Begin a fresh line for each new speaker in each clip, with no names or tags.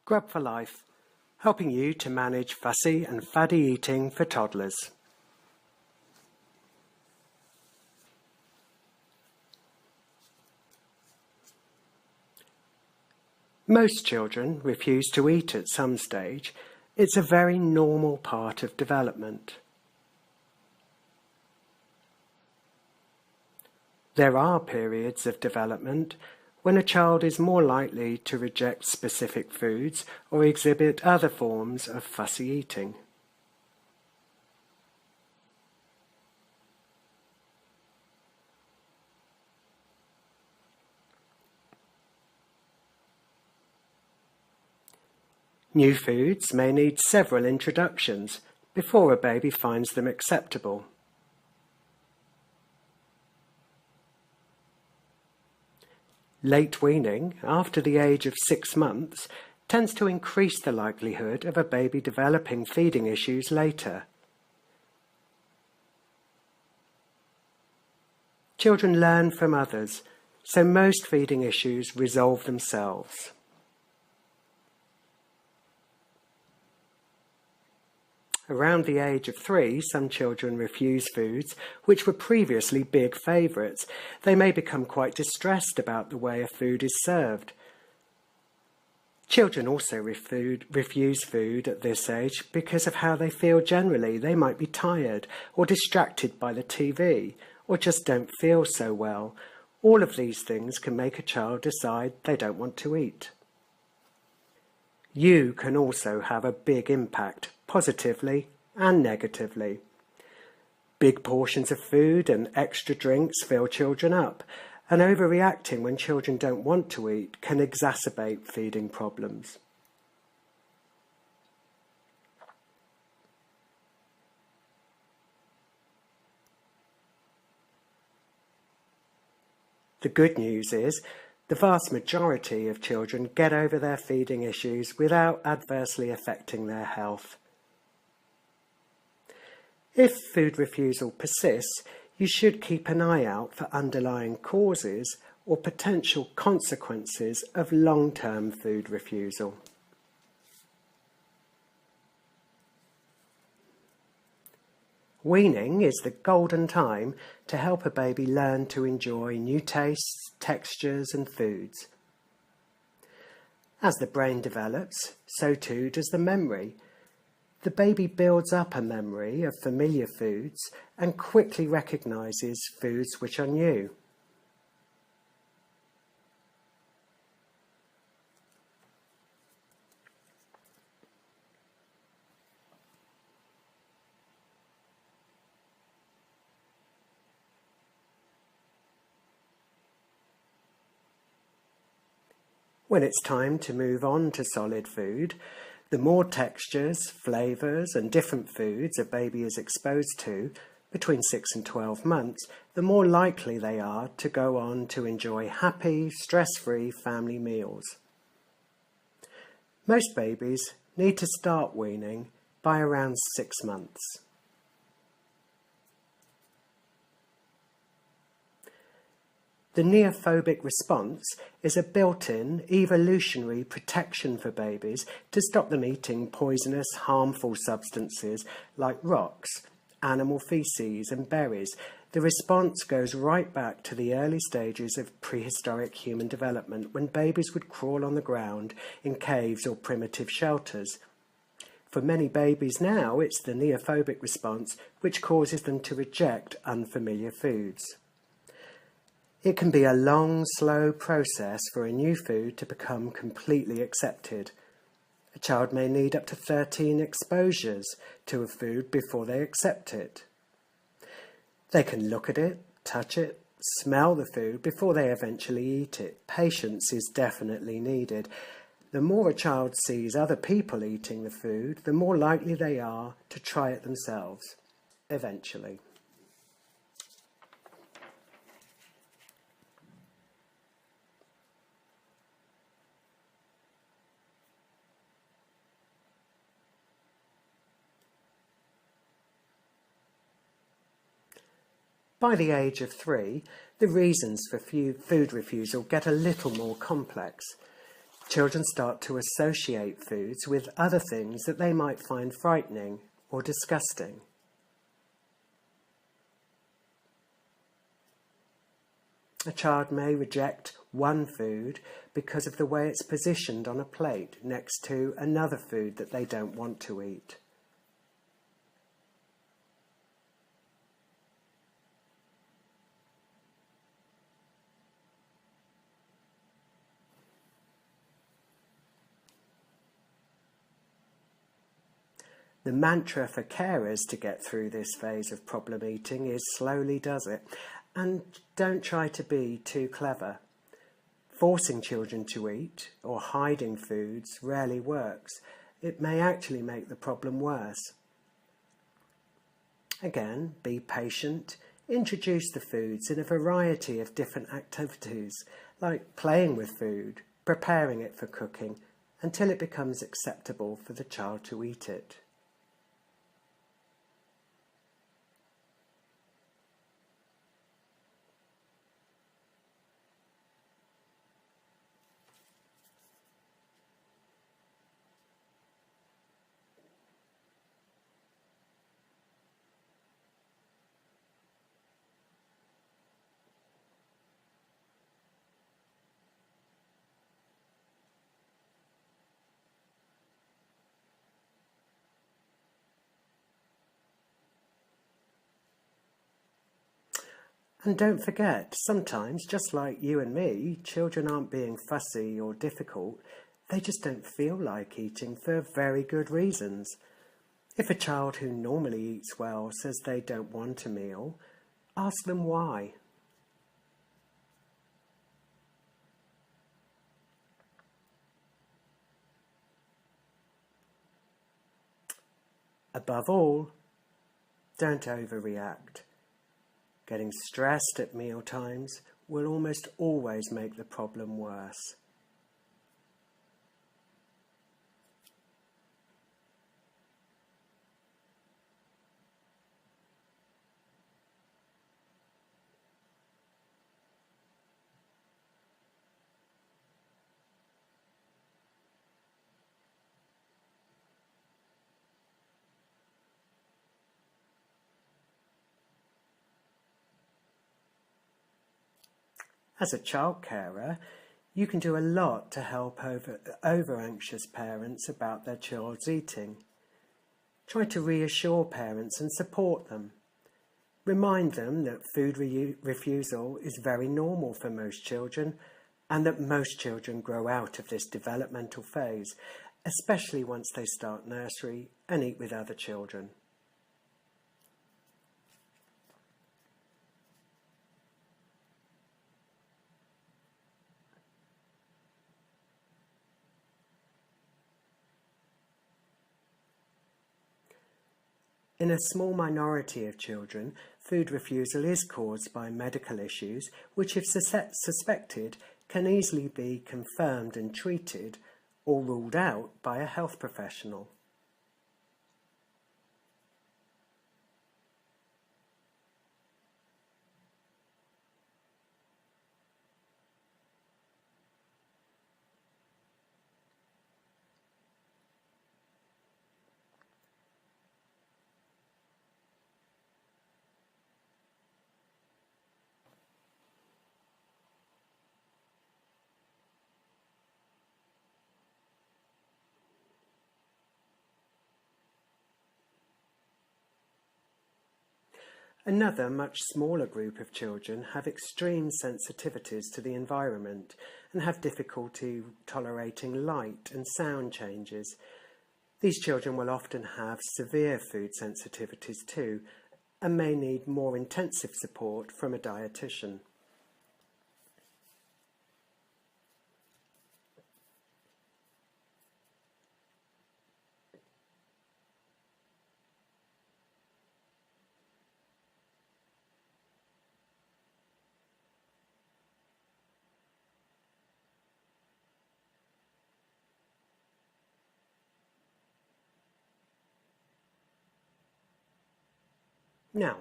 Grub for Life, helping you to manage fussy and faddy eating for toddlers. Most children refuse to eat at some stage. It's a very normal part of development. There are periods of development when a child is more likely to reject specific foods or exhibit other forms of fussy eating. New foods may need several introductions before a baby finds them acceptable. Late weaning, after the age of 6 months, tends to increase the likelihood of a baby developing feeding issues later. Children learn from others, so most feeding issues resolve themselves. Around the age of 3, some children refuse foods which were previously big favourites. They may become quite distressed about the way a food is served. Children also refuse food at this age because of how they feel generally. They might be tired or distracted by the TV or just don't feel so well. All of these things can make a child decide they don't want to eat. You can also have a big impact, positively and negatively. Big portions of food and extra drinks fill children up, and overreacting when children don't want to eat can exacerbate feeding problems. The good news is, the vast majority of children get over their feeding issues without adversely affecting their health. If food refusal persists, you should keep an eye out for underlying causes or potential consequences of long-term food refusal. Weaning is the golden time to help a baby learn to enjoy new tastes, textures and foods. As the brain develops, so too does the memory. The baby builds up a memory of familiar foods and quickly recognises foods which are new. When it's time to move on to solid food, the more textures, flavours and different foods a baby is exposed to between 6 and 12 months, the more likely they are to go on to enjoy happy, stress-free family meals. Most babies need to start weaning by around 6 months. The neophobic response is a built-in evolutionary protection for babies to stop them eating poisonous, harmful substances like rocks, animal feces and berries. The response goes right back to the early stages of prehistoric human development, when babies would crawl on the ground in caves or primitive shelters. For many babies now, it's the neophobic response which causes them to reject unfamiliar foods. It can be a long, slow process for a new food to become completely accepted. A child may need up to 13 exposures to a food before they accept it. They can look at it, touch it, smell the food before they eventually eat it. Patience is definitely needed. The more a child sees other people eating the food, the more likely they are to try it themselves, eventually. By the age of 3, the reasons for food refusal get a little more complex. Children start to associate foods with other things that they might find frightening or disgusting. A child may reject one food because of the way it's positioned on a plate next to another food that they don't want to eat. The mantra for carers to get through this phase of problem eating is slowly does it, and don't try to be too clever. Forcing children to eat or hiding foods rarely works. It may actually make the problem worse. Again, be patient. Introduce the foods in a variety of different activities, like playing with food, preparing it for cooking, until it becomes acceptable for the child to eat it. And don't forget, sometimes, just like you and me, children aren't being fussy or difficult. They just don't feel like eating for very good reasons. If a child who normally eats well says they don't want a meal, ask them why. Above all, don't overreact. Getting stressed at meal times will almost always make the problem worse. As a child carer, you can do a lot to help over-anxious parents about their child's eating. Try to reassure parents and support them. Remind them that food refusal is very normal for most children and that most children grow out of this developmental phase, especially once they start nursery and eat with other children. In a small minority of children, food refusal is caused by medical issues which, if suspected, can easily be confirmed and treated or ruled out by a health professional. Another, much smaller group of children have extreme sensitivities to the environment and have difficulty tolerating light and sound changes. These children will often have severe food sensitivities too and may need more intensive support from a dietitian. Now,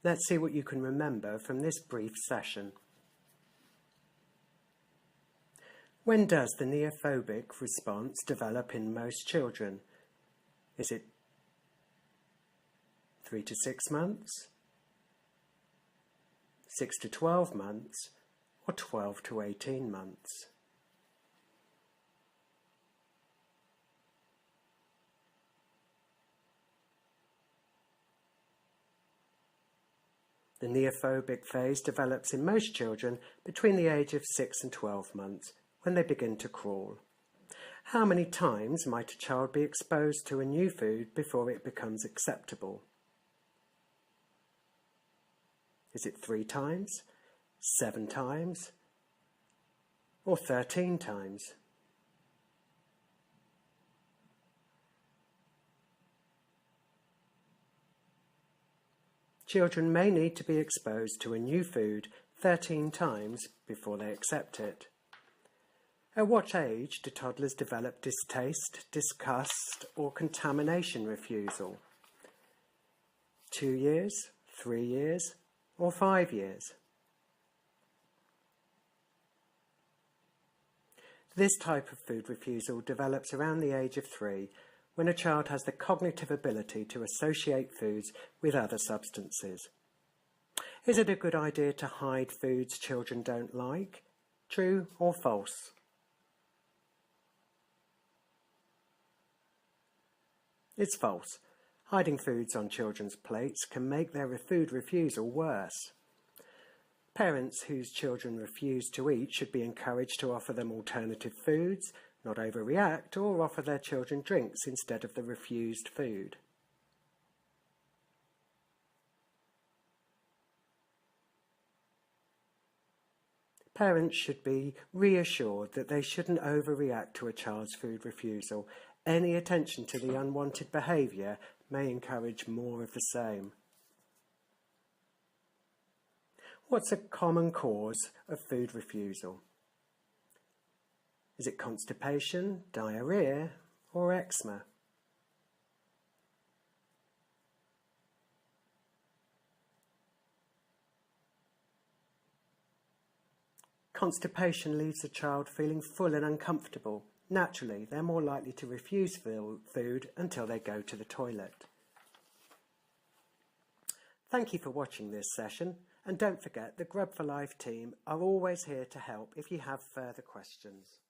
let's see what you can remember from this brief session. When does the neophobic response develop in most children? Is it 3 to 6 months, 6 to 12 months, or 12 to 18 months? The neophobic phase develops in most children between the age of 6 and 12 months, when they begin to crawl. How many times might a child be exposed to a new food before it becomes acceptable? Is it 3 times, 7 times, or 13 times? Children may need to be exposed to a new food 13 times before they accept it. At what age do toddlers develop distaste, disgust, or contamination refusal? 2 years, 3 years, or 5 years? This type of food refusal develops around the age of 3, when a child has the cognitive ability to associate foods with other substances. Is it a good idea to hide foods children don't like? True or false? It's false. Hiding foods on children's plates can make their food refusal worse. Parents whose children refuse to eat should be encouraged to offer them alternative foods, not overreact, or offer their children drinks instead of the refused food. Parents should be reassured that they shouldn't overreact to a child's food refusal. Any attention to the unwanted behaviour may encourage more of the same. What's a common cause of food refusal? Is it constipation, diarrhoea, or eczema? Constipation leaves the child feeling full and uncomfortable. Naturally, they're more likely to refuse food until they go to the toilet. Thank you for watching this session, and don't forget the Grub for Life team are always here to help if you have further questions.